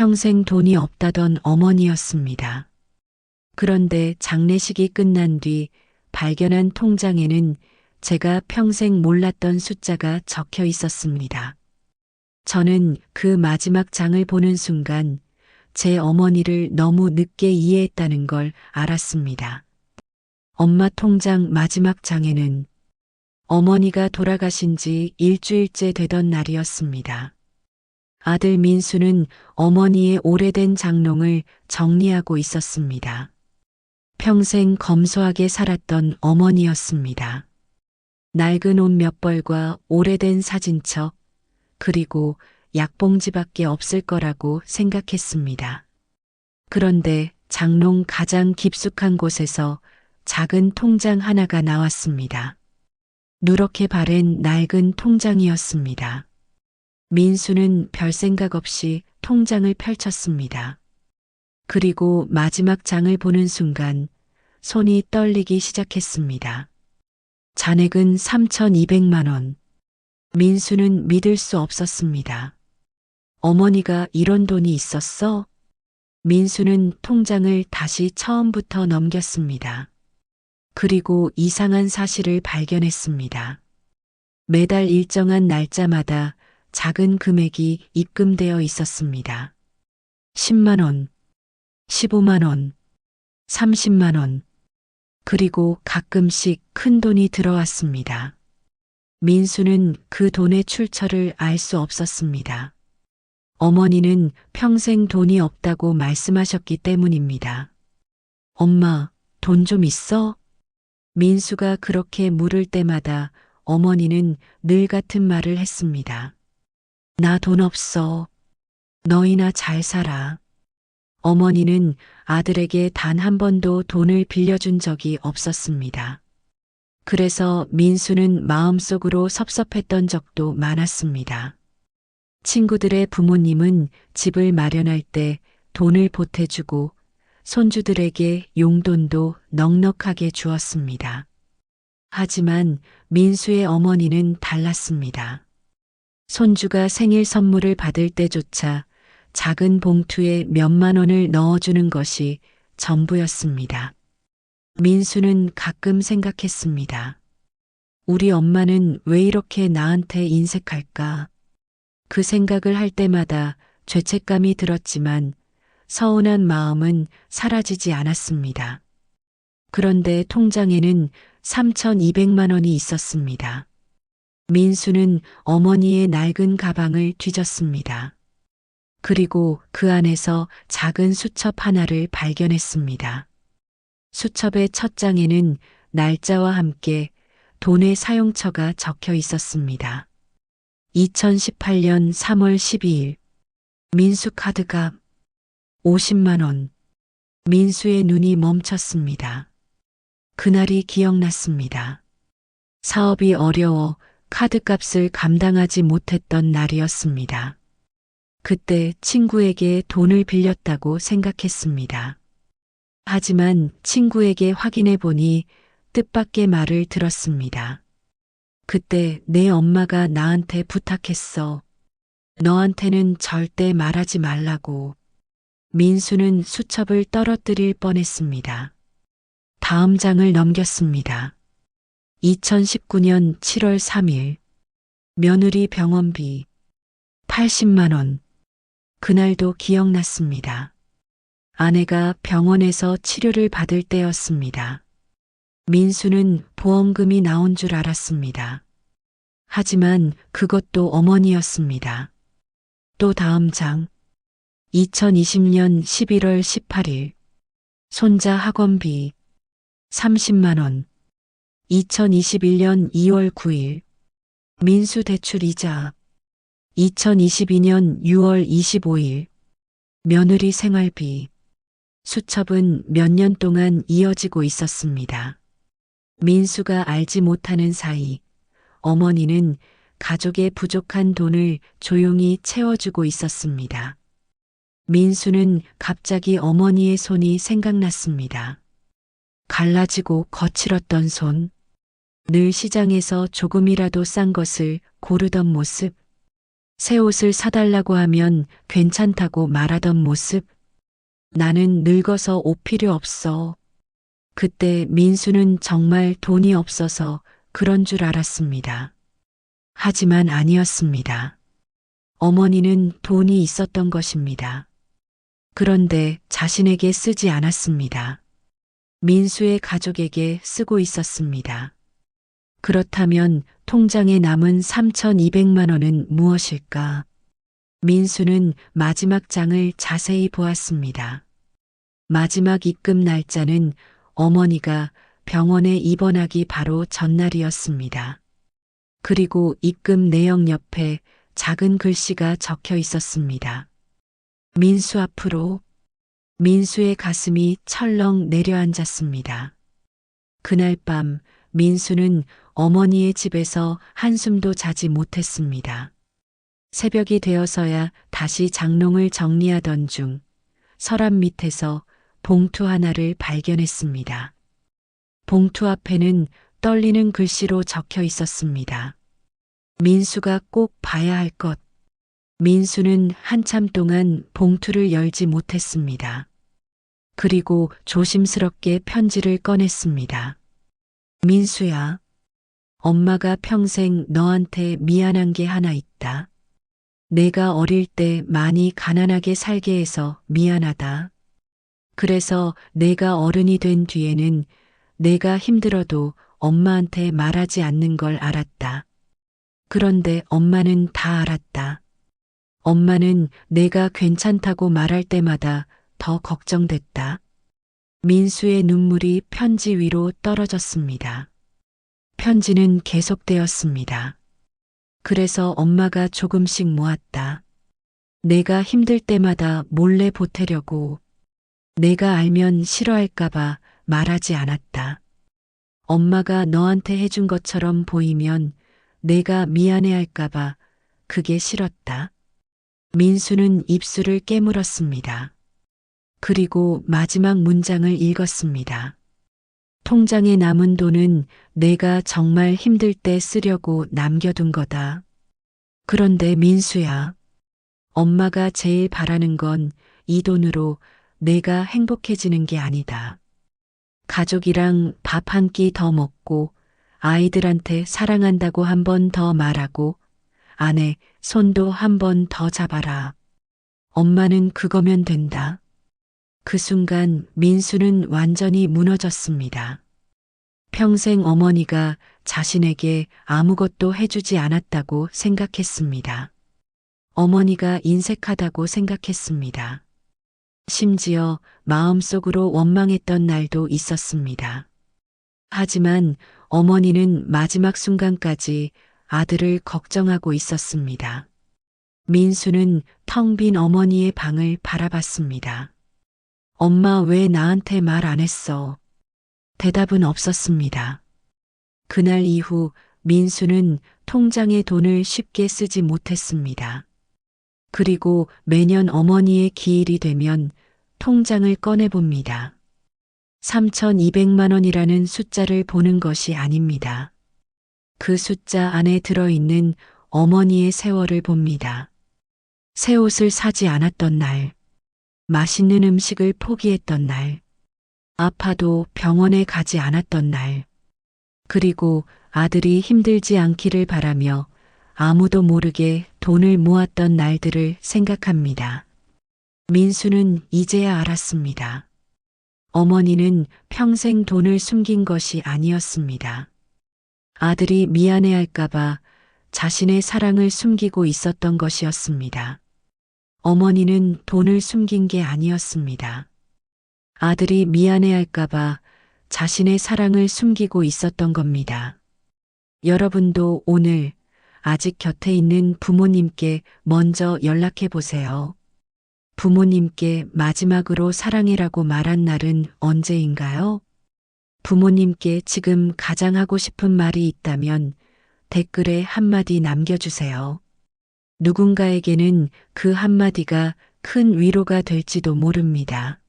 평생 돈이 없다던 어머니였습니다. 그런데 장례식이 끝난 뒤 발견한 통장에는 제가 평생 몰랐던 숫자가 적혀 있었습니다. 저는 그 마지막 장을 보는 순간 제 어머니를 너무 늦게 이해했다는 걸 알았습니다. 엄마 통장 마지막 장에는 어머니가 돌아가신 지 일주일째 되던 날이었습니다. 아들 민수는 어머니의 오래된 장롱을 정리하고 있었습니다. 평생 검소하게 살았던 어머니였습니다. 낡은 옷 몇 벌과 오래된 사진첩, 그리고 약봉지밖에 없을 거라고 생각했습니다. 그런데 장롱 가장 깊숙한 곳에서 작은 통장 하나가 나왔습니다. 누렇게 바랜 낡은 통장이었습니다. 민수는 별 생각 없이 통장을 펼쳤습니다. 그리고 마지막 장을 보는 순간 손이 떨리기 시작했습니다. 잔액은 3,200만 원. 민수는 믿을 수 없었습니다. 어머니가 이런 돈이 있었어? 민수는 통장을 다시 처음부터 넘겼습니다. 그리고 이상한 사실을 발견했습니다. 매달 일정한 날짜마다 작은 금액이 입금되어 있었습니다. 10만 원, 15만 원, 30만 원, 그리고 가끔씩 큰 돈이 들어왔습니다. 민수는 그 돈의 출처를 알 수 없었습니다. 어머니는 평생 돈이 없다고 말씀하셨기 때문입니다. 엄마, 돈 좀 있어? 민수가 그렇게 물을 때마다 어머니는 늘 같은 말을 했습니다. 나 돈 없어. 너희나 잘 살아. 어머니는 아들에게 단 한 번도 돈을 빌려준 적이 없었습니다. 그래서 민수는 마음속으로 섭섭했던 적도 많았습니다. 친구들의 부모님은 집을 마련할 때 돈을 보태주고 손주들에게 용돈도 넉넉하게 주었습니다. 하지만 민수의 어머니는 달랐습니다. 손주가 생일 선물을 받을 때조차 작은 봉투에 몇만 원을 넣어주는 것이 전부였습니다. 민수는 가끔 생각했습니다. 우리 엄마는 왜 이렇게 나한테 인색할까? 그 생각을 할 때마다 죄책감이 들었지만 서운한 마음은 사라지지 않았습니다. 그런데 통장에는 3,200만 원이 있었습니다. 민수는 어머니의 낡은 가방을 뒤졌습니다. 그리고 그 안에서 작은 수첩 하나를 발견했습니다. 수첩의 첫 장에는 날짜와 함께 돈의 사용처가 적혀 있었습니다. 2018년 3월 12일 민수 카드값 50만 원. 민수의 눈이 멈췄습니다. 그날이 기억났습니다. 사업이 어려워 카드값을 감당하지 못했던 날이었습니다. 그때 친구에게 돈을 빌렸다고 생각했습니다. 하지만 친구에게 확인해 보니 뜻밖의 말을 들었습니다. 그때 내 엄마가 나한테 부탁했어. 너한테는 절대 말하지 말라고. 민수는 수첩을 떨어뜨릴 뻔했습니다. 다음 장을 넘겼습니다. 2019년 7월 3일 며느리 병원비 80만 원. 그날도 기억났습니다. 아내가 병원에서 치료를 받을 때였습니다. 민수는 보험금이 나온 줄 알았습니다. 하지만 그것도 어머니였습니다. 또 다음 장 2020년 11월 18일 손자 학원비 30만 원. 2021년 2월 9일 민수 대출 이자 2022년 6월 25일 며느리 생활비. 수첩은 몇 년 동안 이어지고 있었습니다. 민수가 알지 못하는 사이 어머니는 가족의 부족한 돈을 조용히 채워주고 있었습니다. 민수는 갑자기 어머니의 손이 생각났습니다. 갈라지고 거칠었던 손, 늘 시장에서 조금이라도 싼 것을 고르던 모습, 새 옷을 사달라고 하면 괜찮다고 말하던 모습. 나는 늙어서 옷 필요 없어. 그때 민수는 정말 돈이 없어서 그런 줄 알았습니다. 하지만 아니었습니다. 어머니는 돈이 있었던 것입니다. 그런데 자신에게 쓰지 않았습니다. 민수의 가족에게 쓰고 있었습니다. 그렇다면 통장에 남은 3,200만 원은 무엇일까? 민수는 마지막 장을 자세히 보았습니다. 마지막 입금 날짜는 어머니가 병원에 입원하기 바로 전날이었습니다. 그리고 입금 내역 옆에 작은 글씨가 적혀 있었습니다. 민수 앞으로. 민수의 가슴이 철렁 내려앉았습니다. 그날 밤 민수는 어머니의 집에서 한숨도 자지 못했습니다. 새벽이 되어서야 다시 장롱을 정리하던 중 서랍 밑에서 봉투 하나를 발견했습니다. 봉투 앞에는 떨리는 글씨로 적혀 있었습니다. 민수가 꼭 봐야 할 것. 민수는 한참 동안 봉투를 열지 못했습니다. 그리고 조심스럽게 편지를 꺼냈습니다. 민수야, 엄마가 평생 너한테 미안한 게 하나 있다. 내가 어릴 때 많이 가난하게 살게 해서 미안하다. 그래서 내가 어른이 된 뒤에는 내가 힘들어도 엄마한테 말하지 않는 걸 알았다. 그런데 엄마는 다 알았다. 엄마는 내가 괜찮다고 말할 때마다 더 걱정됐다. 민수의 눈물이 편지 위로 떨어졌습니다. 편지는 계속되었습니다. 그래서 엄마가 조금씩 모았다. 내가 힘들 때마다 몰래 보태려고. 내가 알면 싫어할까봐 말하지 않았다. 엄마가 너한테 해준 것처럼 보이면 내가 미안해할까봐 그게 싫었다. 민수는 입술을 깨물었습니다. 그리고 마지막 문장을 읽었습니다. 통장에 남은 돈은 내가 정말 힘들 때 쓰려고 남겨둔 거다. 그런데 민수야, 엄마가 제일 바라는 건 이 돈으로 내가 행복해지는 게 아니다. 가족이랑 밥 한 끼 더 먹고 아이들한테 사랑한다고 한 번 더 말하고 아내 손도 한 번 더 잡아라. 엄마는 그거면 된다. 그 순간 민수는 완전히 무너졌습니다. 평생 어머니가 자신에게 아무것도 해주지 않았다고 생각했습니다. 어머니가 인색하다고 생각했습니다. 심지어 마음속으로 원망했던 날도 있었습니다. 하지만 어머니는 마지막 순간까지 아들을 걱정하고 있었습니다. 민수는 텅 빈 어머니의 방을 바라봤습니다. 엄마 왜 나한테 말 안 했어? 대답은 없었습니다. 그날 이후 민수는 통장에 돈을 쉽게 쓰지 못했습니다. 그리고 매년 어머니의 기일이 되면 통장을 꺼내봅니다. 3,200만 원이라는 숫자를 보는 것이 아닙니다. 그 숫자 안에 들어있는 어머니의 세월을 봅니다. 새 옷을 사지 않았던 날, 맛있는 음식을 포기했던 날, 아파도 병원에 가지 않았던 날, 그리고 아들이 힘들지 않기를 바라며 아무도 모르게 돈을 모았던 날들을 생각합니다. 민수는 이제야 알았습니다. 어머니는 평생 돈을 숨긴 것이 아니었습니다. 아들이 미안해할까봐 자신의 사랑을 숨기고 있었던 것이었습니다. 어머니는 돈을 숨긴 게 아니었습니다. 아들이 미안해할까봐 자신의 사랑을 숨기고 있었던 겁니다. 여러분도 오늘 아직 곁에 있는 부모님께 먼저 연락해 보세요. 부모님께 마지막으로 사랑해라고 말한 날은 언제인가요? 부모님께 지금 가장 하고 싶은 말이 있다면 댓글에 한마디 남겨주세요. 누군가에게는 그 한마디가 큰 위로가 될지도 모릅니다.